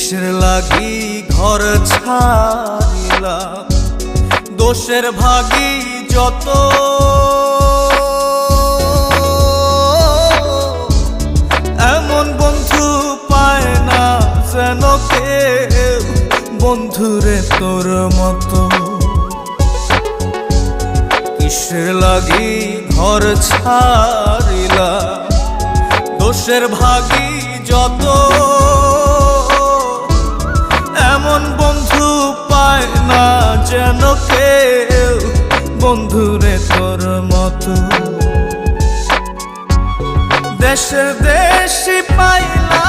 কিসের লাগি ঘর ছাড়িলাম, দোষের ভাগী যত, এমন বন্ধু পায় না যেন কেউ, বন্ধুরে তোর মতো। কিসের লাগি ঘর ছাড়িলাম, দোষের ভাগী যত, এমন বন্ধু পায় না যেন কেউ, বন্ধুরে তোর মতো। দেশের দেশি পাইলাম